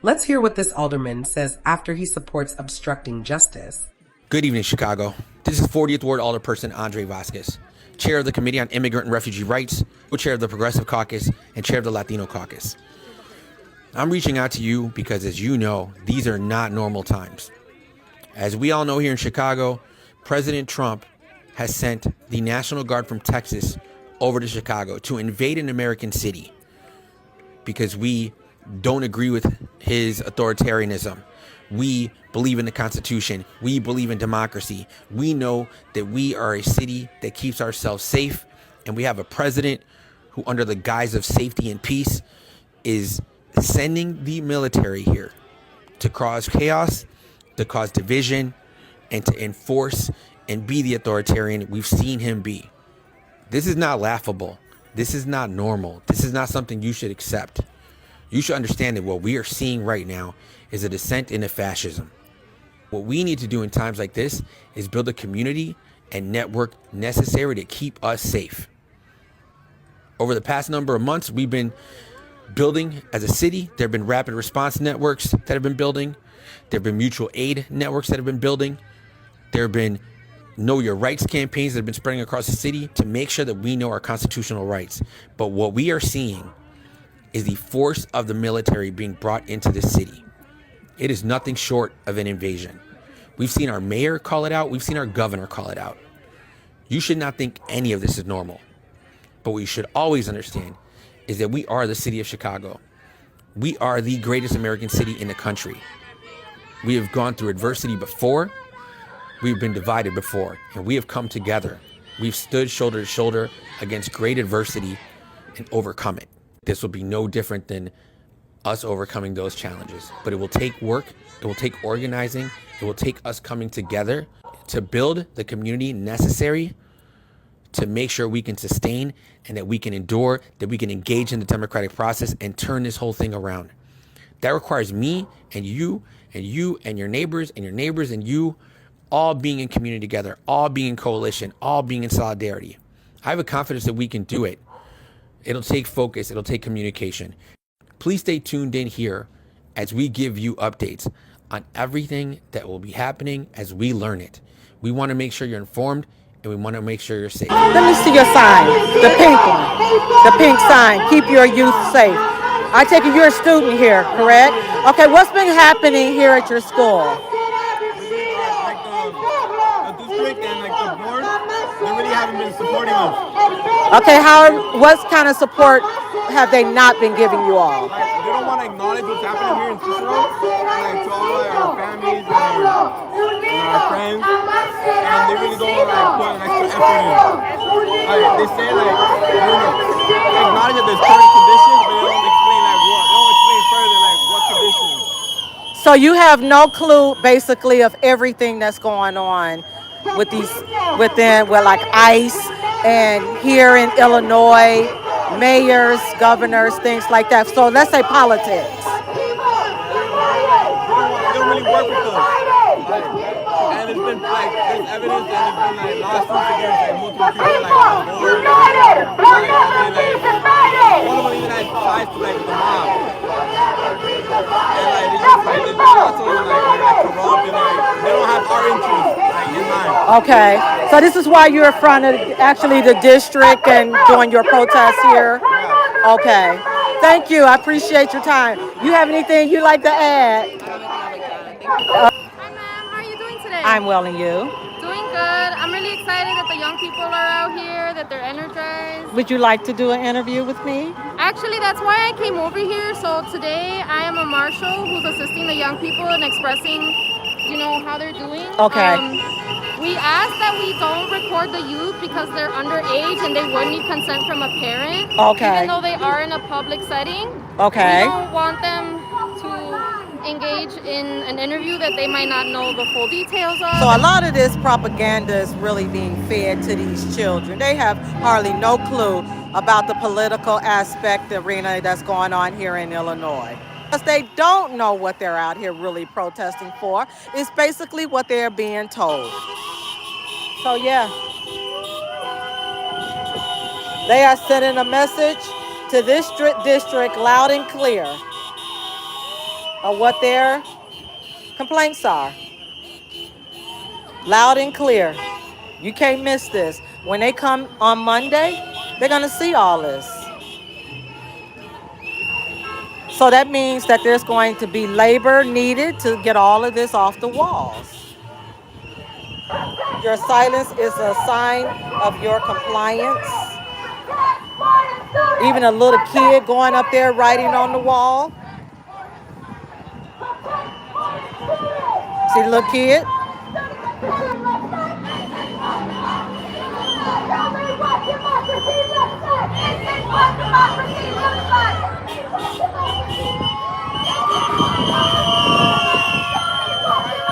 Let's hear what this alderman says after he supports obstructing justice. Good evening, Chicago. This is 40th Ward Alderperson Andre Vasquez, Chair of the Committee on Immigrant and Refugee Rights, Co-Chair of the Progressive Caucus, and Chair of the Latino Caucus. I'm reaching out to you because, as you know, these are not normal times. As we all know here in Chicago, President Trump has sent the National Guard from Texas over to Chicago to invade an American city because we don't agree with his authoritarianism. We believe in the Constitution. We believe in democracy. We know that we are a city that keeps ourselves safe, and we have a president who, under the guise of safety and peace, is sending the military here to cause chaos, to cause division, and to enforce and be the authoritarian we've seen him be. This is not laughable. This is not normal. This is not something you should accept. You should understand that what we are seeing right now is a descent into fascism. What we need to do in times like this is build a community and network necessary to keep us safe. Over the past number of months, we've been building as a city. There have been rapid response networks that have been building. There have been mutual aid networks that have been building. There have been Know Your Rights campaigns that have been spreading across the city to make sure that we know our constitutional rights. But what we are seeing is the force of the military being brought into the city. It is nothing short of an invasion. We've seen our mayor call it out. We've seen our governor call it out. You should not think any of this is normal. But what you should always understand is that we are the city of Chicago. We are the greatest American city in the country. We have gone through adversity before. We've been divided before, and we have come together. We've stood shoulder to shoulder against great adversity and overcome it. This will be no different than us overcoming those challenges. But it will take work, it will take organizing, it will take us coming together to build the community necessary to make sure we can sustain and that we can endure, that we can engage in the democratic process and turn this whole thing around. That requires me and you and you and your neighbors and your neighbors and you all being in community together, all being in coalition, all being in solidarity. I have a confidence that we can do it. It'll take focus. It'll take communication. Please stay tuned in here as we give you updates on everything that will be happening as we learn it. We want to make sure you're informed and we want to make sure you're safe. Let me see your sign, the pink one, the pink sign, keep your youth safe. I take it you're a student here, correct? Okay, what's been happening here at your school? The district and the board, they really haven't been supporting us. Okay, what kind of support have they not been giving you all? They don't want to acknowledge what's happening here in Cicero, to all our families and our friends, and they really don't want to put an extra effort in. They say they acknowledge that there's current conditions, but they don't explain what. They don't explain further what conditions. So you have no clue, basically, of everything that's going on with like ICE and here in Illinois, mayors, governors, things like that. So let's say politics. They don't really work with us. And it's been there's evidence that there's been lawsuits against multiple people on the board. One of them even had ties to the mob. And they just also corrupt and they don't have our interests in mind. Okay, so this is why you're in front of actually the district and doing your protest here? Yeah. Okay, thank you, I appreciate your time. You have anything you'd like to add? Hi ma'am, how are you doing today? I'm well, and you? Doing good. I'm really excited that the young people are out here, that they're energized. Would you like to do an interview with me? Actually, that's why I came over here. So today I am a marshal who's assisting the young people and expressing, how they're doing. Okay. We ask that we don't record the youth because they're underage and they would need consent from a parent. Okay. Even though they are in a public setting. Okay. We don't want them to engage in an interview that they might not know the full details of. So a lot of this propaganda is really being fed to these children. They have hardly no clue about the political aspect arena that's going on here in Illinois. Because they don't know what they're out here really protesting for. It's basically what they're being told. So yeah, they are sending a message to this district loud and clear. of what their complaints are. Loud and clear. You can't miss this. When they come on Monday, they're going to see all this. So that means that there's going to be labor needed to get all of this off the walls. Your silence is a sign of your compliance. Even a little kid going up there writing on the wall. See the little kid?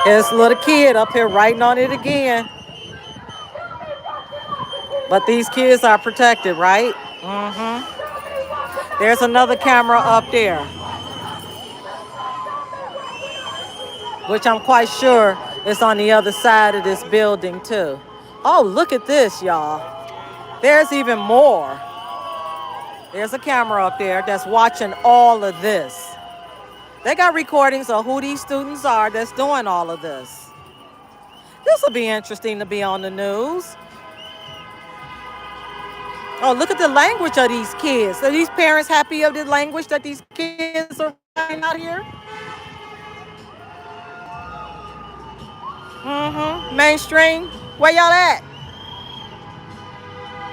There's a little kid up here writing on it again. But these kids are protected, right? There's another camera up there, which I'm quite sure is on the other side of this building too. Oh, look at this, y'all. There's even more. There's a camera up there that's watching all of this. They got recordings of who these students are that's doing all of this. This will be interesting to be on the news. Oh, look at the language of these kids. Are these parents happy of the language that these kids are writing out here? Mainstream, where y'all at?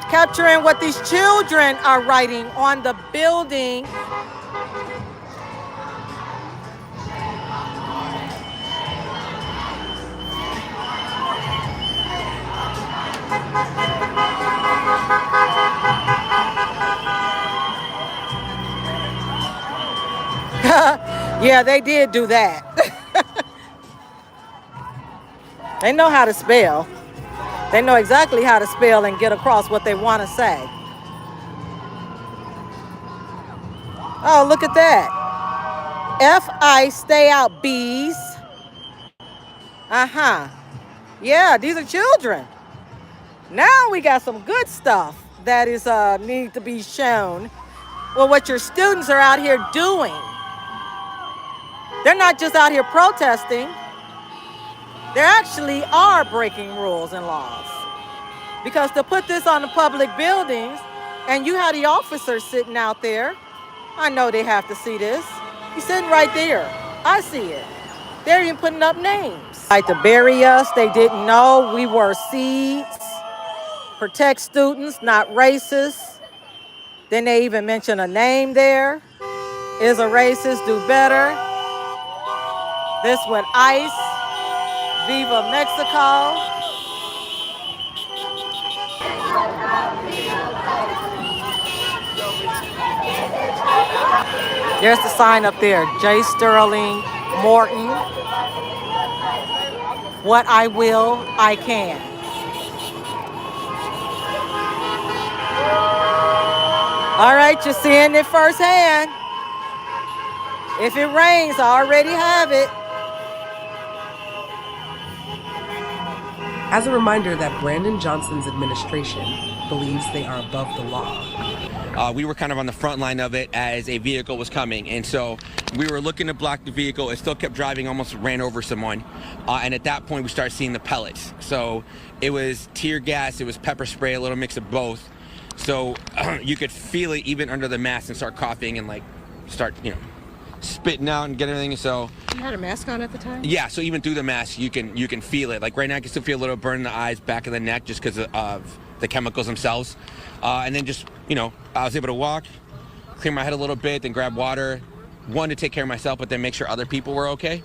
Capturing what these children are writing on the building. Yeah, they did do that. They know how to spell. They know exactly how to spell and get across what they want to say. Oh, look at that. F.I. stay out, bees. Yeah, these are children. Now we got some good stuff that is need to be shown. Well, what your students are out here doing. They're not just out here protesting. They actually are breaking rules and laws. Because to put this on the public buildings, and you have the officers sitting out there, I know they have to see this. He's sitting right there. I see it. They're even putting up names. Like to bury us, they didn't know we were seeds. Protect students, not racist. Then they even mention a name there. Is a racist, do better. This one, ICE. Viva Mexico. There's the sign up there. J. Sterling Morton. What I will, I can. All right, you're seeing it firsthand. If it rains, I already have it. As a reminder that Brandon Johnson's administration believes they are above the law. We were kind of on the front line of it as a vehicle was coming, and so we were looking to block the vehicle. It still kept driving, almost ran over someone, and at that point we started seeing the pellets. So it was tear gas, it was pepper spray, a little mix of both. So you could feel it even under the mask and start coughing and like start, spitting out and get everything. So you had a mask on at the time? Yeah, so even through the mask you can feel it. Like right now I can still feel a little burn in the eyes, back of the neck, just because of the chemicals themselves. And then just, I was able to walk, clear my head a little bit, then grab water. One, to take care of myself, but then make sure other people were okay.